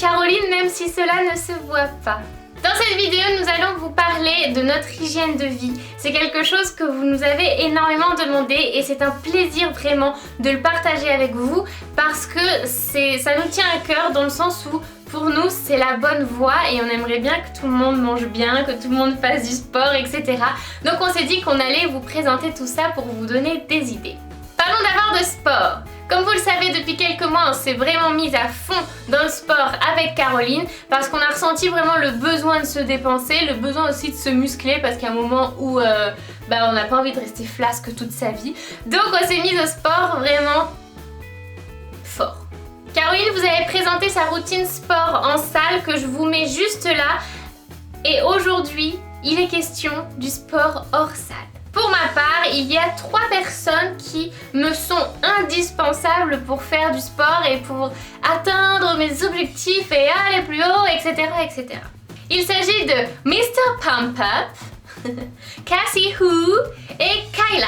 Caroline même si cela ne se voit pas. Dans cette vidéo, nous allons vous parler de notre hygiène de vie. C'est quelque chose que vous nous avez énormément demandé et c'est un plaisir vraiment de le partager avec vous parce que ça nous tient à cœur dans le sens où pour nous c'est la bonne voie et on aimerait bien que tout le monde mange bien, que tout le monde fasse du sport, etc. Donc on s'est dit qu'on allait vous présenter tout ça pour vous donner des idées. Parlons d'abord de sport. Comme vous le savez, depuis quelques mois, on s'est vraiment mis à fond dans le sport avec Caroline parce qu'on a ressenti vraiment le besoin de se dépenser, le besoin aussi de se muscler parce qu'il y a un moment où on n'a pas envie de rester flasque toute sa vie. Donc on s'est mis au sport vraiment fort. Caroline vous avez présenté sa routine sport en salle que je vous mets juste là. Et aujourd'hui, il est question du sport hors salle. Pour ma part, il y a 3 personnes qui me sont indispensables pour faire du sport et pour atteindre mes objectifs et aller plus haut, etc. etc. Il s'agit de Mr. Pump Up, Cassie Hu et Kyla.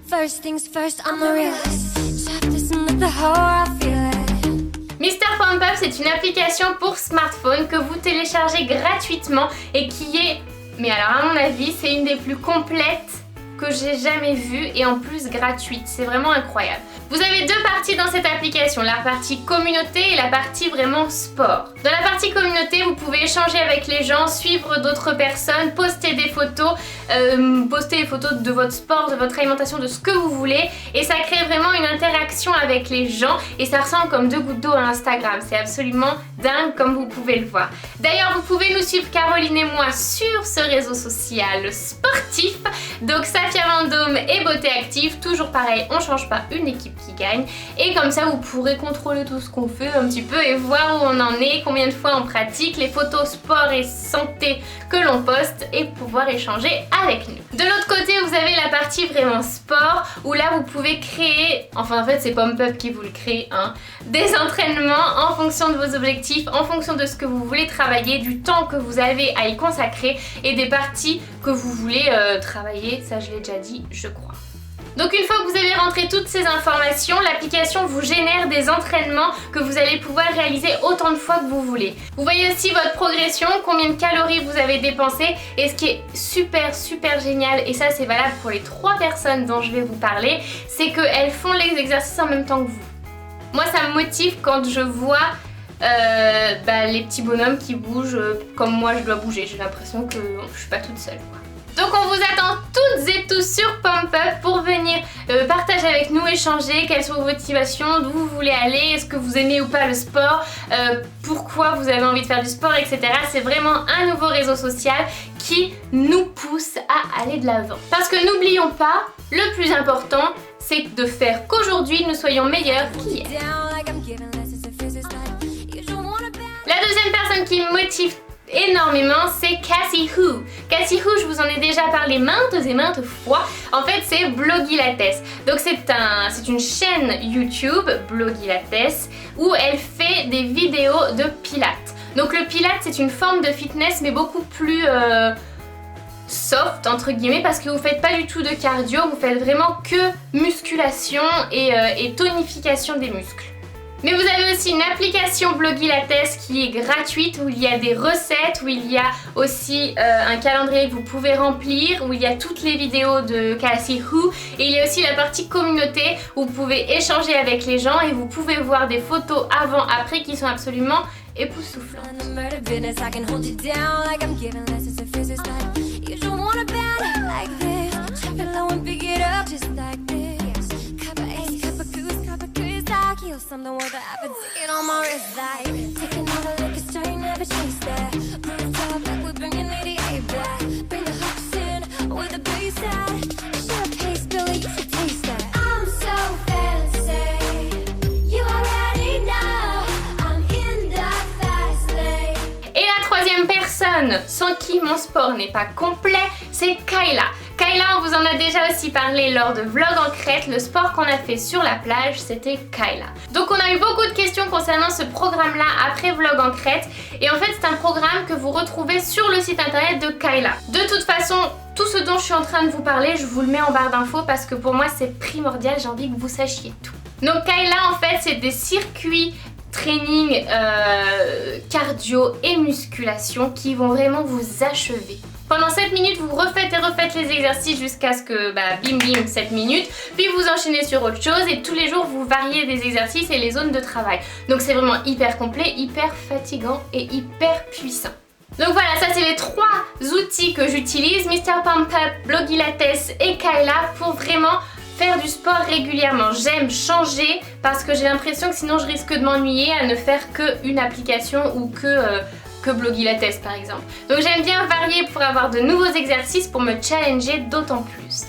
First things first, I'm the realest. Mr. Pump Up, c'est une application pour smartphone que vous téléchargez gratuitement et qui est... Mais alors à mon avis, c'est une des plus complètes que j'ai jamais vues et en plus gratuite. C'est vraiment incroyable. Vous avez 2 parties dans cette application, la partie communauté et la partie vraiment sport. Dans la partie communauté, vous pouvez échanger avec les gens, suivre d'autres personnes, poster des photos de votre sport, de votre alimentation, de ce que vous voulez. Et ça crée vraiment une interaction avec les gens et ça ressemble comme 2 gouttes d'eau à Instagram. C'est absolument dingue comme vous pouvez le voir. D'ailleurs, vous pouvez nous suivre Caroline et moi sur ce réseau social sportif. Donc Safia Vendôme et Beauté Active, toujours pareil, on change pas, une équipe qui gagne. Et comme ça, vous pourrez contrôler tout ce qu'on fait un petit peu et voir où on en est, combien de fois on pratique, les photos sport et santé que l'on poste et pouvoir échanger avec nous. De l'autre côté, vous avez la partie vraiment sport où là, vous pouvez créer, enfin en fait c'est Pump Up qui vous le crée, des entraînements en fonction de vos objectifs, en fonction de ce que vous voulez travailler, du temps que vous avez à y consacrer et des parties que vous voulez travailler, ça je l'ai déjà dit, je crois. Donc une fois que vous avez rentré toutes ces informations, l'application vous génère des entraînements que vous allez pouvoir réaliser autant de fois que vous voulez. Vous voyez aussi votre progression, combien de calories vous avez dépensé et ce qui est super génial, et ça c'est valable pour les 3 personnes dont je vais vous parler, c'est qu'elles font les exercices en même temps que vous. Moi ça me motive quand je vois les petits bonhommes qui bougent comme moi je dois bouger. J'ai l'impression que je suis pas toute seule, quoi. Donc on vous attend toutes et tous sur Pump Up pour venir partager avec nous, échanger, quelles sont vos motivations, d'où vous voulez aller, est-ce que vous aimez ou pas le sport, pourquoi vous avez envie de faire du sport, etc. C'est vraiment un nouveau réseau social qui nous pousse à aller de l'avant. Parce que n'oublions pas, le plus important, c'est de faire qu'aujourd'hui nous soyons meilleurs qu'hier. La deuxième personne qui me motive énormément, c'est Cassie Hu. Cassie Hu, je vous en ai déjà parlé maintes et maintes fois. En fait, c'est Blogilates. Donc c'est une chaîne YouTube, Blogilates, où elle fait des vidéos de pilates. Donc le pilates, c'est une forme de fitness, mais beaucoup plus soft entre guillemets, parce que vous faites pas du tout de cardio, vous faites vraiment que musculation et tonification des muscles. Mais vous avez aussi une application Blogilates qui est gratuite où il y a des recettes, où il y a aussi un calendrier que vous pouvez remplir, où il y a toutes les vidéos de Cassie Hu, et il y a aussi la partie communauté où vous pouvez échanger avec les gens et vous pouvez voir des photos avant-après qui sont absolument époustouflantes. Sans qui mon sport n'est pas complet, c'est Kyla. Kyla, on vous en a déjà aussi parlé lors de Vlog en Crète. Le sport qu'on a fait sur la plage, c'était Kyla. Donc on a eu beaucoup de questions concernant ce programme-là après Vlog en Crète. Et en fait, c'est un programme que vous retrouvez sur le site internet de Kyla. De toute façon, tout ce dont je suis en train de vous parler, je vous le mets en barre d'infos parce que pour moi, c'est primordial. J'ai envie que vous sachiez tout. Donc Kayla, en fait, c'est des circuits training cardio et musculation qui vont vraiment vous achever. Pendant 7 minutes, vous refaites et refaites les exercices jusqu'à ce que bim bim 7 minutes, puis vous enchaînez sur autre chose et tous les jours vous variez des exercices et les zones de travail. Donc c'est vraiment hyper complet, hyper fatigant et hyper puissant. Donc voilà, ça c'est les 3 outils que j'utilise, Mr Pump Up, Blogilates et Kayla, pour vraiment faire du sport régulièrement. J'aime changer parce que j'ai l'impression que sinon je risque de m'ennuyer à ne faire qu'une application ou que Blogilates par exemple. Donc j'aime bien varier pour avoir de nouveaux exercices pour me challenger d'autant plus.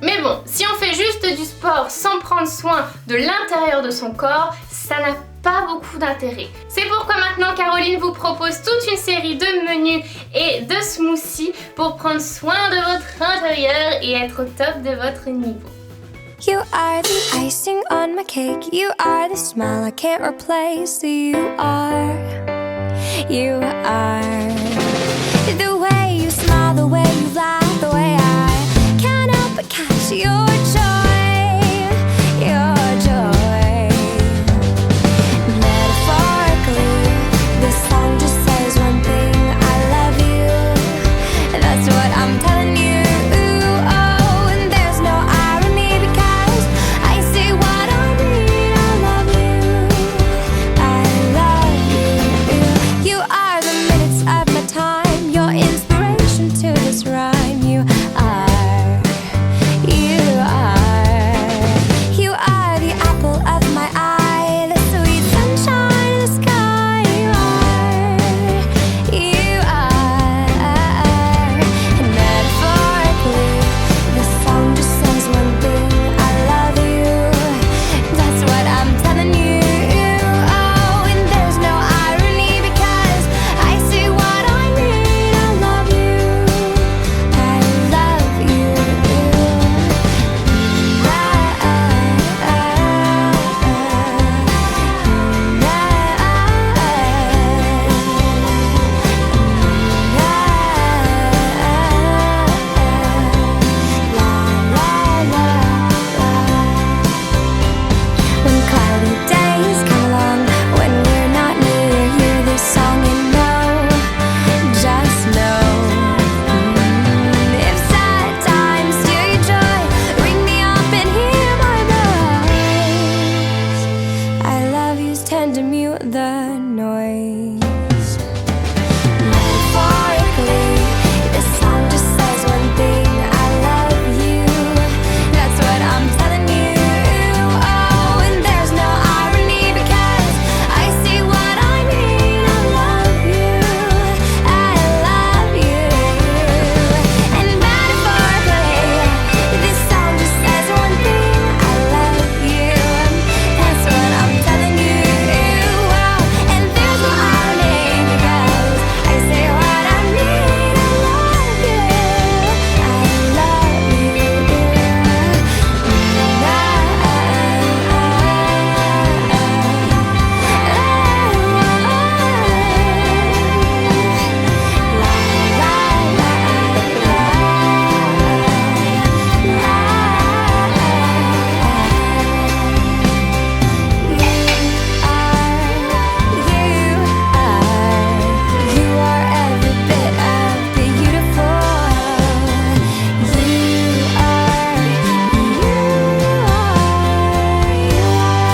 Mais bon, si on fait juste du sport sans prendre soin de l'intérieur de son corps, ça n'a pas beaucoup d'intérêt. C'est pourquoi maintenant Caroline vous propose toute une série de menus et de smoothies pour prendre soin de votre intérieur et être au top de votre niveau. You are the icing on my cake. You are the smile I can't replace. You are the way you smile, the way you laugh, the way I can't help but catch your joy, your joy. Metaphorically, this song just says one thing: I love you. That's what I'm telling you. Oh, and there's no irony because I say what I mean. I love you. I love you. You are the minutes of my time, your inspiration to this rhyme. You are the apple of my eye, the sweet sunshine in the sky. You are, and metaphorically, the song just says one thing: I love you. That's what I'm telling you. Oh, and there's no irony because I say what I mean. I love you. I love you. When cloudy days come along, when we're not near, hear this song and know, just know. If sad times steal your joy, ring me up and hear my voice. I love you's tend to mute the noise. Metaphorically, this song just says one thing: I love you. That's what I'm telling you. Oh, and there's no irony because I say what I mean. I love you. I love you. And metaphorically, this song just says one thing: I love you. That's what I'm telling you. Oh, and there's no irony because I say what I mean. I love you. I love you. You are every bit of beautiful. You are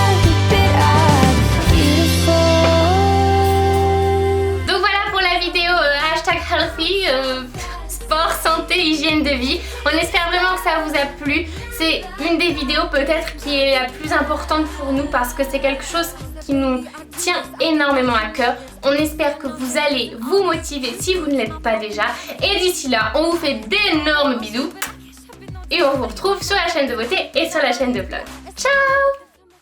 every bit of beautiful. Donc voilà pour la vidéo hashtag healthy, sport, santé, hygiène de vie. On espère vraiment que ça vous a plu. C'est une des vidéos peut-être qui est la plus importante pour nous parce que c'est quelque chose qui nous tient énormément à cœur. On espère que vous allez vous motiver si vous ne l'êtes pas déjà. Et d'ici là, on vous fait d'énormes bisous. Et on vous retrouve sur la chaîne de beauté et sur la chaîne de vlog. Ciao!